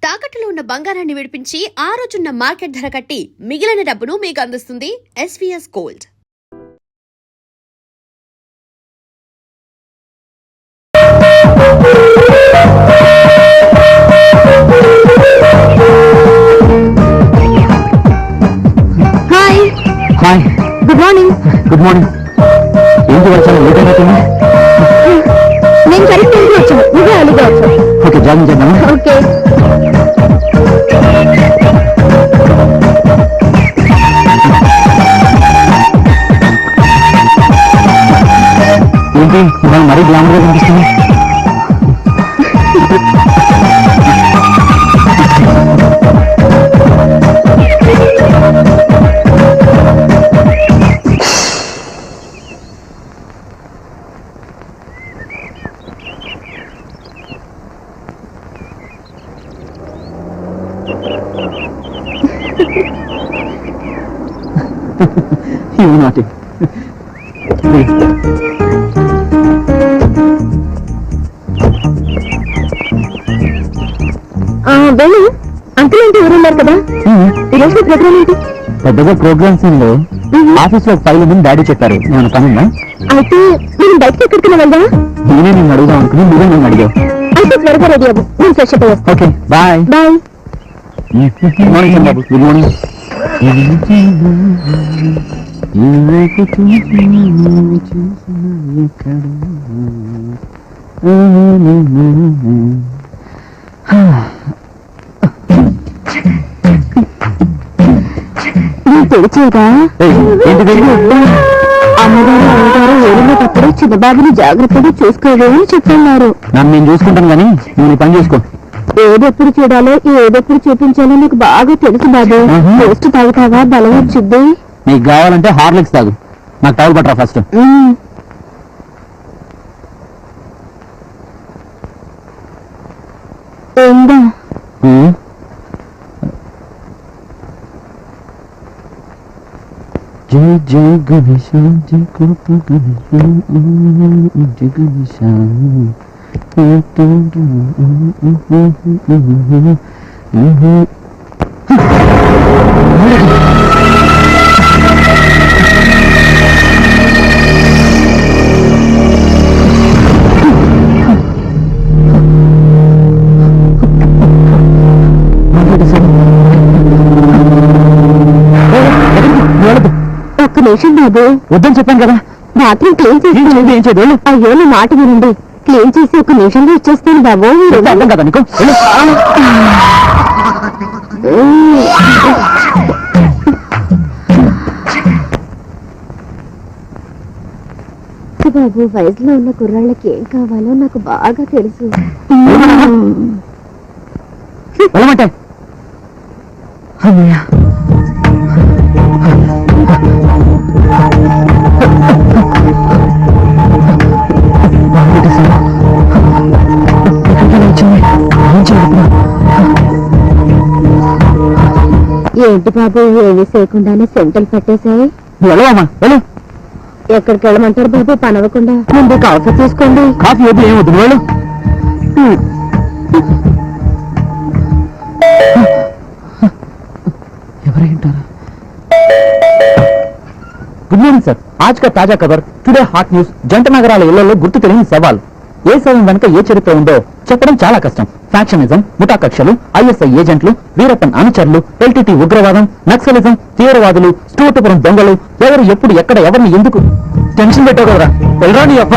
తాకట్టులో ఉన్న బంగారాన్ని విడిపించి ఆ రోజున్న మార్కెట్ ధర కట్టి మిగిలిన డబ్బును మీకు అందిస్తుంది SVS gold. Hi hi good morning. Good morning. ఏంటి వచ్చాను లేట్ అయిపోతుంది. నేను కరెక్ట్ ఇంటికి వచ్చాను, నువ్వే అలిగా వచ్చావు. ఓకే జాగింగ్ చేద్దామా? ఓకే ఏంటి ఇవాళ మరీ గ్లామర్గా కనిపిస్తుంది. You naughty. వేణు అంకుల్ ఏంటి ఊరున్నారు కదా, ఈరోజు ప్రోగ్రామ్ ఏంటి? పెద్దగా ప్రోగ్రామ్స్ లో ఆఫీస్ లో ఫైల్ ఉందని డాడీ చెప్పారు. నేను కనున్నా అయితే నేను బయటకి ఎక్కడికైనా వెళ్దామా? నేనే నేను అడుగుదాం అనుకుని నువ్వే నన్ను అడిగావు. అయితే త్వరగా రెడీ అవ్వు, నేను ఫ్రెష్ అప్ అయ్యేస్తాను. Okay bye. Bye. Good morning బాబు. Good morning. తెలిసేదా అమ్మగారు అమ్మగారు వెళ్ళినప్పుడు చిన్నబాబుని జాగ్రత్తగా చూసుకోవాలి అని చెప్తున్నారు. నన్ను నేను చూసుకుంటాను కానీ నువ్వు నీ పని చూసుకో. ఏదెప్పుడు చూడాలో ఏదెప్పుడు చూపించాలో నాకు బాగా తెలుసు బాబు. టేస్ట్ తాగుతావా? బలం వచ్చింది. నీకు కావాలంటే హార్లిక్స్ తాగు. నాకు టవల్ పట్టరా ఫస్ట్. ఏందా జై జై గణేశ జై కృప గణేశ జై గణేశ. ఒక్క నిమిషం బాబు. వద్దని చెప్పాను కదా. బాత్రూమ్ క్లీన్ చేసి ఏం చేయదు. అయ్యో నా మాట వినండి, క్లీన్ చేసి ఒక నిమిషంలో ఇచ్చేస్తాను బాబు. అర్థం కదా నీకు? బాబు వయసులో ఉన్న కుర్రాళ్ళకి ఏం కావాలో నాకు బాగా తెలుసు. వెళ్ళమంటే ఏంటి బాబు ఏమి చేయకుండానే సెంటల్ పట్టేశాయి? వెళ్ళవమ్మా వెళ్ళు. ఎక్కడికి వెళ్ళమంటారు బాబు? పనవకుండా ముందు కాఫీ తీసుకోండి. కాఫీ వద్దు ఏం వద్దు వెళ్ళు. ఎవరేంటారా? Good morning sir. आज का ताजा खबर టుడే హాట్ న్యూస్. జంట నగరాల ఇళ్లలో గుర్తు తెలియని సవాల్. ఏ శవం వెనుక ఏ చరిత్ర ఉందో చెప్పడం చాలా కష్టం. ఫ్యాక్షనిజం, ముఠా కక్షలు, ఐఎస్ఐ ఏజెంట్లు, వీరప్పన్ అనుచరులు, ఎల్టీటీ ఉగ్రవాదం, నక్సలిజం, తీవ్రవాదులు, స్టూటపురం దొంగలు, ఎవరు ఎప్పుడు ఎక్కడ ఎవరిని ఎందుకు టెన్షన్ పెట్టావు కదరా. వెళ్ళరా నీ అప్ప.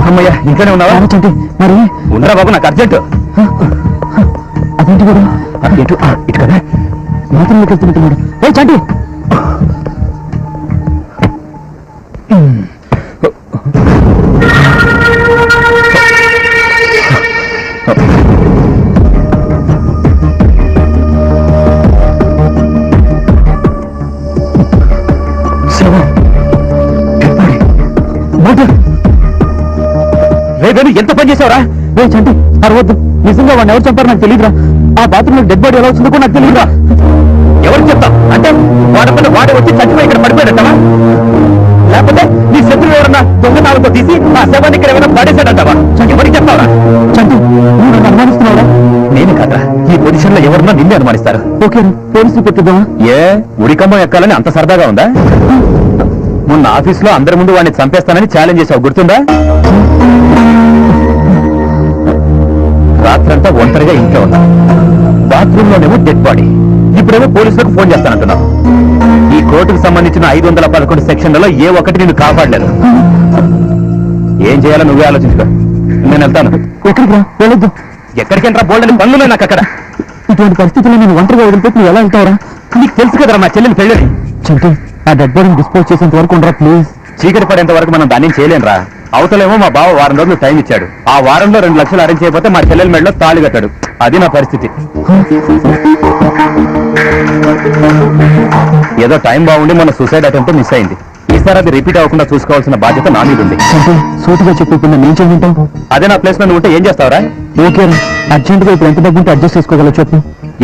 అమ్మయ్యా ఇంట్లోనే ఉన్నావా? మరి ఉన్నారా బాబు, నాకు అర్జెంట్. అదేంటి కూడా ఎటు ఇటు కదా మాత్రం వెళ్తున్నట్టున్నాడు. ఏ చంటి రేపు ఎంత పని చేసావురా? చంటి అరవద్దు. నిజంగా వాడిని ఎవరు చంపారు నాకు తెలియదురా. ఆ బాత్రూమ్ లో డెడ్ బాడీ ఎలా వచ్చిందో నాకు తెలియదురా. చంపేస్తాం అంటే వాడపైన వాడే వచ్చి చచ్చిపోయి ఇక్కడ పడిపోయాడంటావా? లేకపోతే నీ శత్రువు ఎవరన్నా దొంగతాలతో తీసి ఆ శవాన్ని ఇక్కడ ఏమైనా పడేశాడంటావా? ఎవరికి చెప్తావరా? చంటి నువ్వు నన్ను అనుమానిస్తున్నావా? నేను కదా ఈ పొజిషన్ లో ఎవరన్నా నిన్నే అనుమానిస్తారు. ఓకే పోలీసులు పెట్టిద్దామా? ఏ ఉడికమ్మ ఎక్కాలని అంత సరదాగా ఉందా? మొన్న ఆఫీస్ లో అందరి ముందు వాడిని చంపేస్తానని ఛాలెంజ్ చేసావు, గుర్తుందా? రాత్రంతా ఒంటరిగా ఇంట్లో ఉన్నా, బాత్రూమ్ లోనేమో డెడ్ బాడీ, ఇప్పుడేమో పోలీసులకు ఫోన్ చేస్తానంటున్నావు. ఈ కోర్టుకు సంబంధించిన 511 సెక్షన్లలో ఏ ఒక్కటి నిన్ను కాపాడలేదు. ఏం చేయాలో నువ్వే ఆలోచించుకో. నేను వెళ్తాను. ఎక్కడికి రా? వెళ్ళొద్దు. ఎక్కడికి వెళ్ళరా? బోల్డని పనులు నాకు అక్కడ. ఇటువంటి పరిస్థితుల్లో నేను ఒంటరిగా వదిలిపెట్టి నువ్వు ఎలా వెళ్తావురా? నీకు తెలుసు కదరా మా చెల్లెని పెళ్ళని. చంటి ఆ డెడ్ బాడీని డిస్పోజ్ చేసేంత వరకు ఉండరా ప్లీజ్. చీకటి పడేంత వరకు మనం దాన్ని చేయలేనురా. అవతలేమో మా బావ వారం రోజులు టైం ఇచ్చాడు. ఆ వారంలో 2 లక్షలు అరేంజ్ చేయకపోతే మా చెల్లెల మెడలో తాళి కట్టాడు. అది నా పరిస్థితి. ఏదో టైం బాగుండి మన సూసైడ్ అటెంప్ట్ మిస్ అయింది. ఈసారి అది రిపీట్ అవ్వకుండా చూసుకోవాల్సిన బాధ్యత నా మీద ఉంది. సూటిగా చెప్పకుండా నేను చెప్పింటాం. అదే నా ప్లేస్ లో నువ్వు ఉంటే ఏం చేస్తావురా? ఓకే అర్జెంట్ గా ఇప్పుడు ఎంత డబ్బు ఉంటే అడ్జస్ట్ చేసుకోగలవు చెప్పు.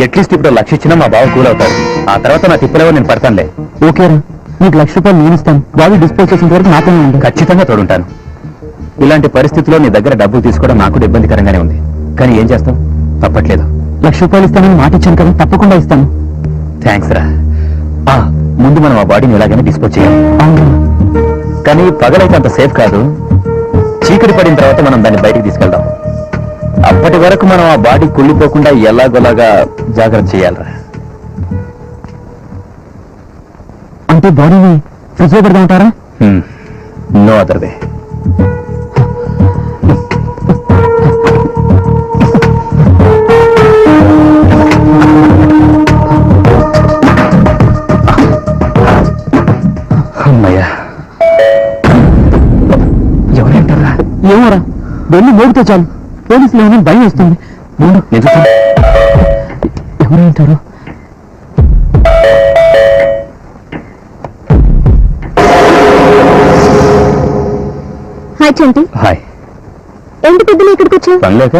అట్లీస్ట్ ఇప్పుడు 1 లక్ష ఇచ్చినా మా బావ కూల్ అవుతాడు. ఆ తర్వాత నా తిప్పలేవో నేను పడతానులే. ఓకేరా నీకు 1 లక్ష రూపాయలు నేను ఇస్తాను. బాడీ డిస్పోజ్ చేసేంత వరకు నాతోనే ఉంది. ఖచ్చితంగా తోడుంటాను. ఇలాంటి పరిస్థితుల్లో నీ దగ్గర డబ్బులు తీసుకోవడం నాకు కూడా ఇబ్బందికరంగానే ఉంది. కానీ ఏం చేస్తాం, తప్పట్లేదు. 1 లక్ష రూపాయలు ఇస్తానని మాట ఇచ్చాను కదా, తప్పకుండా ఇస్తాను. థ్యాంక్స్ రా. ముందు మనం ఆ బాడీని ఎలాగైనా డిస్పోజ్ చేయాలి. కానీ పగలైతే అంత సేఫ్ కాదు. చీకటి పడిన తర్వాత మనం దాన్ని బయటికి తీసుకెళ్దాం. అప్పటి వరకు మనం ఆ బాడీ కుళ్ళిపోకుండా ఎలాగోలాగా జాగ్రత్త చేయాలరా. అంటే బాడీని ఫ్రిడ్జ్ లో పెడదామంటారా? No other way. అమ్మయ్యా, ఎవరేంటారా? ఏమోరా, వెళ్ళి మోగితే చాలు పోలీసులు ఏమైనా భయం వస్తుంది. ఎవరేంటారు? హాయ్ చంటి. హాయ్. ఏంటి పొద్దున ఇక్కడికి వచ్చావు? పనిలేక?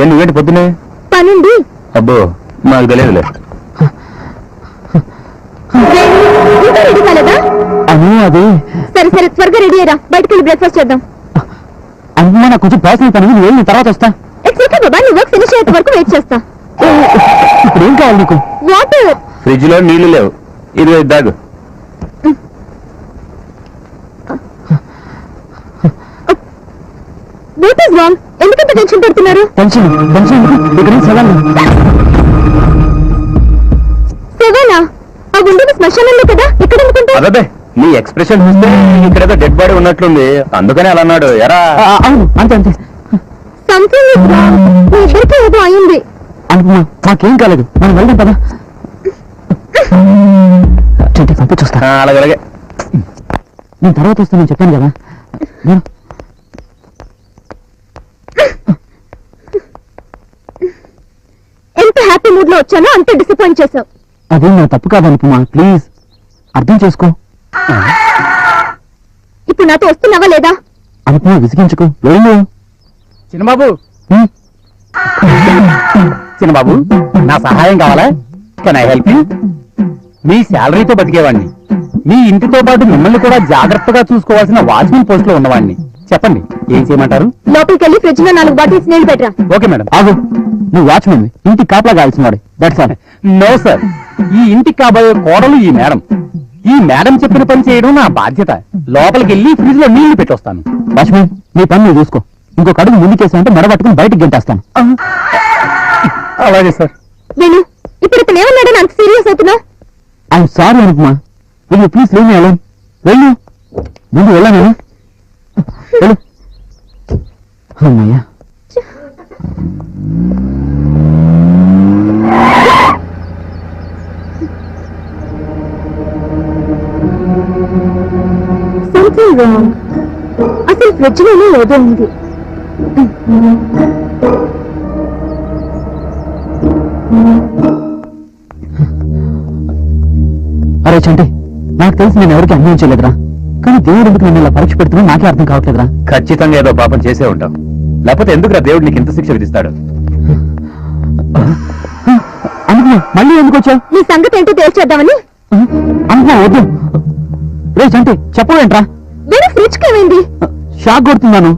నువ్వేంటి పొద్దునే? పనుంది. అబ్బో నాకు తెలియదులే. రెడీ కాలేదా? అమ్మో అది. సరే సరే త్వరగా రెడీ అయ్యరా, బయటకు వెళ్ళి బ్రేక్ఫాస్ట్ చేద్దాం. అమ్మో నాకు కొంచెం పర్సనల్ పని, నువ్వు వెళ్ళిన తర్వాత వస్తా. ఇట్స్ ఓకే బాబా, నీ వర్క్ ఫినిష్ అయ్యేంత వరకు వెయిట్ చేస్తా. ఇప్పుడు ఏం కావాలి నీకు? వాటర్. ఫ్రిడ్జ్ లో నీళ్లు లేవు, ఇది దాగు. What is wrong? ఎందుకంత టెన్షన్ పడుతున్నారు? టెన్షన్ ఇక్కడ సెవెనా? ఆ ఉండేది శ్మశానంలో కదా, ఇక్కడ ఎందుకుంటా? అదే నీ ఎక్స్ప్రెషన్ చూస్తే ఇక్కడేదో డెడ్ బాడీ ఉన్నట్లుంది, అందుకని అలా అన్నాడు. ఎరా? అవును అంతే అంతే. Something is wrong. మీ ఇద్దరికి ఏదో అయింది. అనుకున్నా, మాకేం కాలేదు, మనం వెళ్దాం కదా. చెంటి పంపించొస్తా. అలాగే నేను తర్వాత వస్తానని చెప్పాను కదా. ఎంత హ్యాపీ మూడ్ లో వచ్చానో అంత డిసప్పాయింట్ చేశావు. అదే నా తప్పు కాదనుకుమా, ప్లీజ్ అర్థం చేసుకో. ఇప్పుడు నాతో వస్తున్నావా లేదా? అనుకుమా విసిగించుకో. వెళ్ళు. చిన్నబాబు చిన్నబాబు, నా సహాయం కావాలా? Can I help you? మీ శాలరీతో బతికేవాడిని, మీ ఇంటితో పాటు మిమ్మల్ని కూడా జాగ్రత్తగా చూసుకోవాల్సిన వాచ్మెన్ పోస్ట్ లో ఉన్నవాడిని. చెప్పండి ఏం చేయమంటారు? లోపలికి వెళ్ళి ఫ్రిడ్జ్ లో 4 బాటిల్స్ నీళ్లు పెట్టరా. Okay madam. ఆగు, నువ్వు వాచ్మెన్, ఇంటికి కాపలా కావాల్సిన వాడు. That's all. నో సార్, ఈ ఇంటికి కాబోయే కోడలు ఈ మేడం. ఈ మేడం చెప్పిన పని చేయడం నా బాధ్యత. లోపలికి వెళ్ళి ఫ్రిడ్జ్ లో నీళ్లు పెట్టొస్తాను. వాచ్మెన్, నీ పని నువ్వు చూసుకో. ఇంకొక అడుగు ముందుకేసామంటే మెడబట్టుకుని బయటికి గంటేస్తాను. అలాగే సార్. నేను ఇప్పుడు ఇతను ఏమన్నాడని అంత సీరియస్ అవుతున్నా? ఐఎమ్ సారీ అనుకుమా, వెళ్ళు ప్లీజ్ లీవ్ మీ అలోన్. వెళ్ళు, ముందు వెళ్ళాను. వెళ్ళు. అమ్మయ్యా. Something wrong. అసలు ఫ్రిడ్జ్ లోనే ఏదో ఉంది. అరే చంటి, నాకు తెలిసి నేను ఎవరికి అన్యాయం చేయలేదురా. కానీ దేవుడు ఎందుకు నన్ను ఇలా పరీక్ష పెడుతున్నా నాకే అర్థం కావట్లేదురా. ఖచ్చితంగా ఏదో పాపం చేసే ఉంటాం, లేకపోతే ఎందుకురా దేవుడు నీకు ఇంత శిక్ష విధిస్తాడు? అనుకున్నా మళ్ళీ ఎందుకు వచ్చావు? నీ సంగతి ఏంటో తేల్చేద్దామని. అనుకో వద్దు. రే చంటి చెప్పవేంట్రా? వేరే ఫ్రిడ్జ్ కేమైంది? షాక్ కొడుతున్నాను.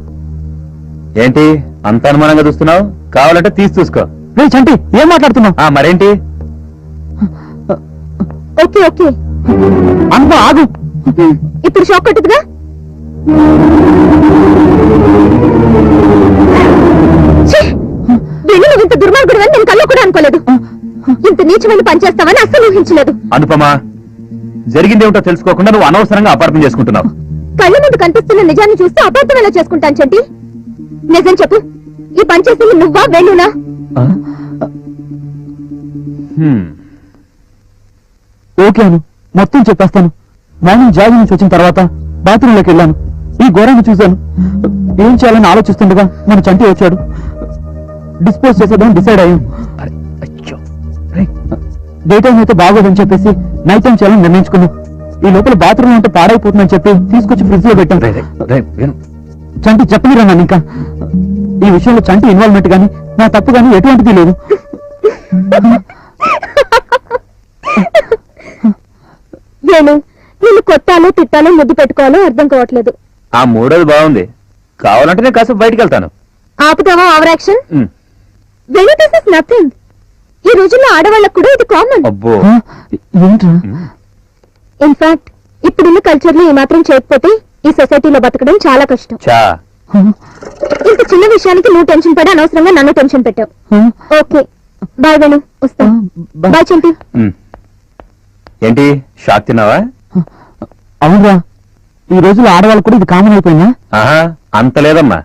ఏంటి అంత అనుమానంగా చూస్తున్నావు? కావాలంటే తీసి చూసుకో. రే చంటి ఏం మాట్లాడుతున్నావు? మరేంటి? ఓకే ఓకే, అనుకో ఆగు. ఇప్పుడు షాక్ కొట్టదుగా. వెళ్ళు, నువ్వు ఇంత దుర్మార్గుడు అని నేను కల్లో కూడా అనుకోలేదు. ఇంత నీచమైన పని చేస్తావని అస్సలు ఊహించలేదు. అనుపమా, జరిగిందేమిటో తెలుసుకోకుండా నువ్వు అనవసరంగా అపార్థం చేసుకుంటున్నావు. కళ్ళ ముందు కనిపిస్తున్న నిజాన్ని చూస్తే అపార్థం ఎలా చేసుకుంటాను చంటి? నిజం చెప్పు, ఈ పని చేసింది నువ్వా వేణునా? ఓకే అను, మొత్తం చెప్పేస్తాను. మార్నింగ్ జాగింగ్ నుంచి వచ్చిన తర్వాత బాత్రూంలోకి వెళ్ళాను. ఈ ఘోరాన్ని చూశాను. ఏం చేయాలని ఆలోచిస్తుండగా మన చంటి వచ్చాడు. డిస్పోజ్ చేసేద్దాం డిసైడ్ అయ్యాం. డే టైం అయితే బాగోదని చెప్పేసి నైట్ టైం చేయాలని నిర్ణయించుకున్నాం. ఈ లోపల బాత్రూమ్ ఉంటే పాడైపోతుందని చెప్పి తీసుకొచ్చి ఫ్రిడ్జ్ లో పెట్టాం. చంటి చెప్పనిరా నన్ను ఇంకా. ఈ విషయంలో చంటి ఇన్వాల్వ్మెంట్ గానీ నా తప్పు గానీ ఎటువంటిది లేదు. వేణు, నిన్ను కొట్టాలో తిట్టాలో ముద్దు పెట్టుకోవాలో అర్థం కావట్లేదు. ఆ మూడోది బాగుంది. కావాలంటే నేను కాసేపు బయటికి వెళ్తాను. ఆపుతావా over action? Venu, this is nothing. ఈ రోజుల్లో ఆడవాళ్ళకు కూడా ఇది కామన్. అబ్బో, ఏంట్రా? ఇన్ఫాక్ట్ ఇప్పుడున్న కల్చర్ లో ఈ మాత్రం చేయకపోతే ఈ సొసైటీలో బతకడం చాలా కష్టం. చా ఇంత చిన్న విషయానికి నువ్వు టెన్షన్ పడి అనవసరంగా నన్ను టెన్షన్ పెట్టావు. ఓకే బాయ్ వేణు, వస్తా. బాయ్ చంటి. ఏంటి షాక్ తిన్నావా? అవునరా, ఈ రోజుల్లో ఆడవాళ్ళకు కూడా ఇది కామన్ అయిపోయిందా? ఆహా, అంత లేదమ్మా.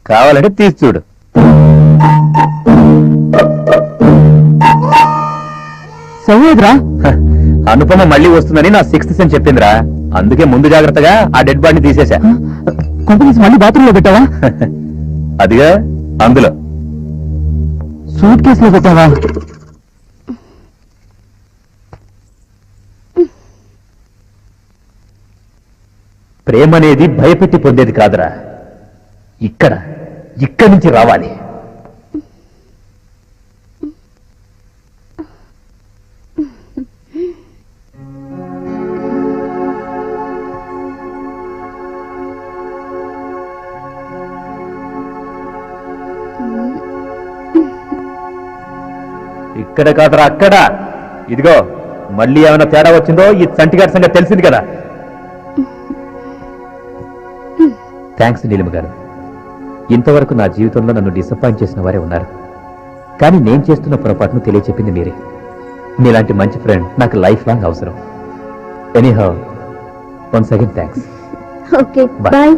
కావాలంటే తీసి చూడు. సవ్వేదిరా. అనుపమ మళ్ళీ వస్తుందని నా సిక్స్త్ సెన్స్ చెప్పిందిరా. అందుకే ముందు జాగ్రత్తగా ఆ డెడ్ బాడీని తీసేశా. కొంపనీసి మళ్ళీ బాత్రూంలో పెట్టావా? అదిగా అందులో. సూట్ కేసులో పెట్టావా? ప్రేమ అనేది భయపెట్టి పొందేది కాదురా. ఇక్కడి నుంచి రావాలి. ఇక్కడ కాదురా, అక్కడ. ఇదిగో మళ్ళీ ఏమైనా తేడా వచ్చిందో ఈ చంటిగారి సంగతి తెలిసింది కదా. థ్యాంక్స్ నీలిమ గారు. ఇంతవరకు నా జీవితంలో నన్ను డిసప్పాయింట్ చేసిన వారే ఉన్నారు. కానీ నేను చేస్తున్న పొరపాటును తెలియచెప్పింది మీరే. మీలాంటి మంచి ఫ్రెండ్ నాకు లైఫ్ లాంగ్ అవసరం. Anyhow, once again thanks. Okay Bye. Bye.